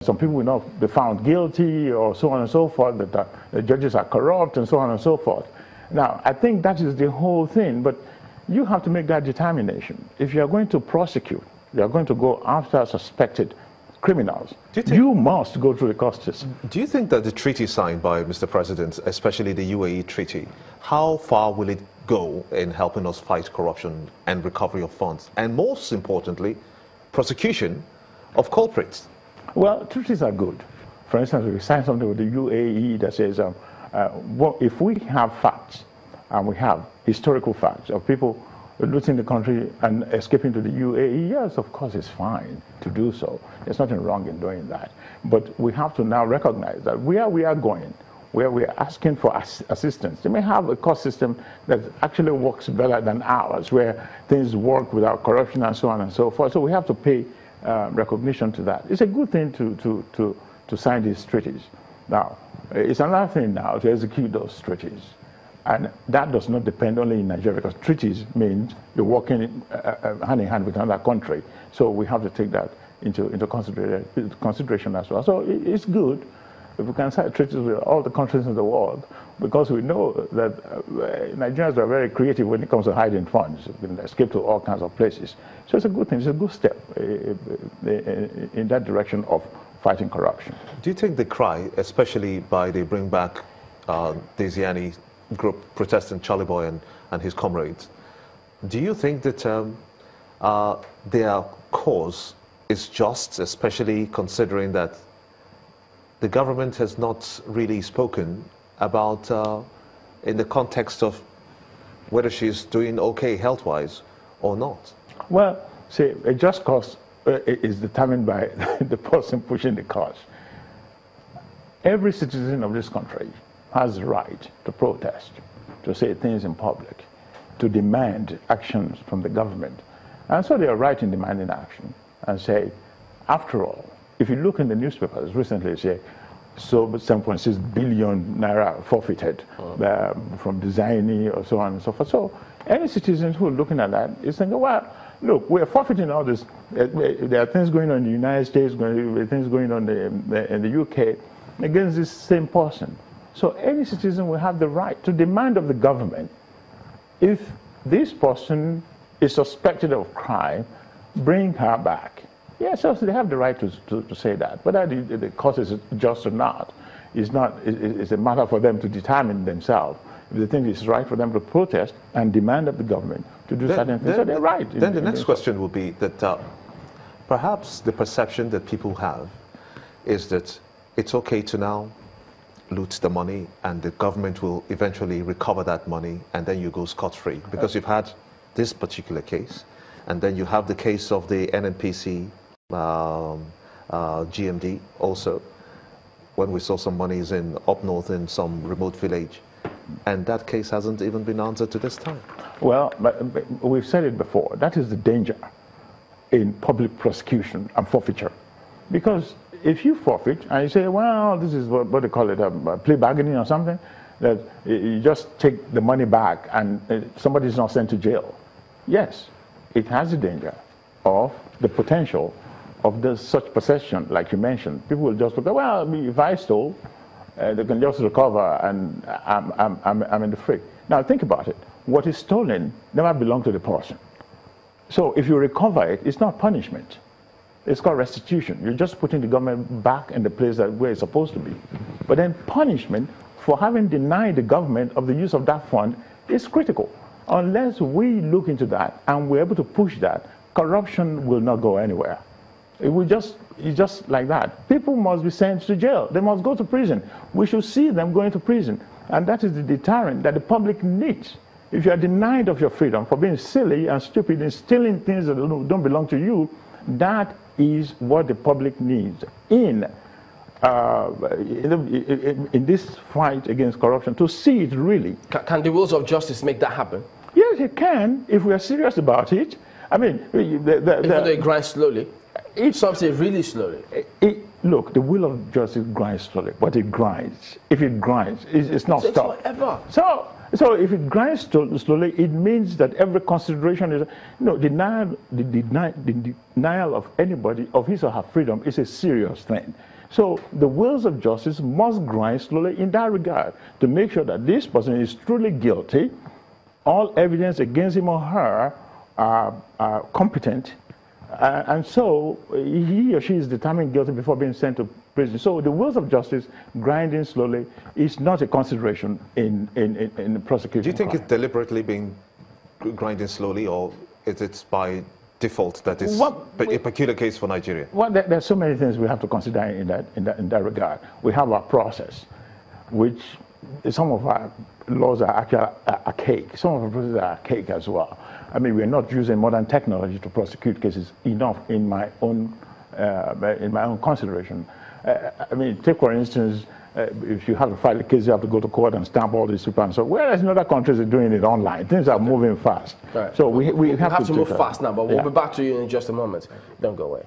some people will not be found guilty or so on and so forth, that the judges are corrupt and so on and so forth. Now, I think that is the whole thing, but you have to make that determination. If you are going to prosecute, you are going to go after suspected criminals, you must go through the court system. Do you think that the treaty signed by Mr. President, especially the UAE treaty, how far will it go in helping us fight corruption and recovery of funds? And most importantly, prosecution of culprits? Well, treaties are good. For instance, we signed something with the UAE that says, well, if we have facts, and we have historical facts of people looting the country and escaping to the UAE, yes, of course, it's fine to do so. There's nothing wrong in doing that. But we have to now recognize that where we are going, where we are asking for assistance, they may have a court system that actually works better than ours, where things work without corruption and so on and so forth. So we have to pay recognition to that. It's a good thing to sign these treaties. Now, it's another thing now to execute those treaties. And that does not depend only in Nigeria, because treaties means you're working hand in hand with another country. So we have to take that into consideration as well. So it's good if we can sign treaties with all the countries in the world, because we know that Nigerians are very creative when it comes to hiding funds. We can escape to all kinds of places. So it's a good thing. It's a good step in that direction of fighting corruption. Do you think the cry, especially by the Bring Back Desiani group protesting Charlie Boy and his comrades, do you think that their cause is just, especially considering that the government has not really spoken about in the context of whether she's doing okay health-wise or not? Well, see, a just cause is determined by the person pushing the cause. Every citizen of this country has the right to protest, to say things in public, to demand actions from the government. And so they are right in demanding action and say, after all, if you look in the newspapers recently, say, so 7.6 billion naira forfeited from Desiani or so on and so forth. So any citizens who are looking at that is thinking, well, look, we're forfeiting all this. There are things going on in the United States, things going on in the UK against this same person. So any citizen will have the right to demand of the government, if this person is suspected of crime, bring her back. Yes, so they have the right to say that. Whether the cause is just or not, it's a matter for them to determine themselves. If they think it's right for them to protest and demand of the government to do certain things, so they're right. Then the next question will be that perhaps the perception that people have is that it's okay to now loot the money and the government will eventually recover that money and then you go scot-free, because you've had this particular case and then you have the case of the NNPC GMD also, when we saw some monies up north in some remote village, and that case hasn't even been answered to this time. Well, but we've said it before, that is the danger in public prosecution and forfeiture, because if you forfeit and you say, well, this is what they call it, plea bargaining or something, that you just take the money back and somebody's not sent to jail. Yes, it has the danger of the potential of such possession, like you mentioned. People will just look at, well, if I stole, they can just recover and I'm in the free. Now think about it. What is stolen never belonged to the person. So if you recover it, it's not punishment. It's called restitution. You're just putting the government back in the place where it's supposed to be. But then punishment for having denied the government of the use of that fund is critical. Unless we look into that and we're able to push that, corruption will not go anywhere. It's just like that. People must be sent to jail. They must go to prison. We should see them going to prison. And that is the deterrent that the public needs. If you are denied of your freedom for being silly and stupid and stealing things that don't belong to you, that is what the public needs in this fight against corruption, to see it really. Can the rules of justice make that happen? Yes, it can, if we are serious about it. I mean, even though it grinds slowly, some say really slowly. Look, the wheel of justice grinds slowly, but it grinds. If it grinds, it's not stopped. Forever. So if it grinds slowly, it means that every consideration is, the denial of anybody of his or her freedom is a serious thing. So the wheels of justice must grind slowly in that regard to make sure that this person is truly guilty. All evidence against him or her are competent, and so he or she is determined guilty before being sent to prison. So the wheels of justice grinding slowly is not a consideration in the prosecution. Do you think it's deliberately being grinding slowly, or is it by default that it's a peculiar case for Nigeria? Well, there's so many things we have to consider in that regard. We have our process, which some of our laws are actually archaic. Some of our processes are archaic as well. I mean, we're not using modern technology to prosecute cases enough in my own consideration. I mean, take for instance, if you have to file a case, you have to go to court and stamp all these people. And so, whereas in other countries are doing it online, things are moving fast. Right. So we have to move fast now, but we'll be back to you in just a moment. Don't go away.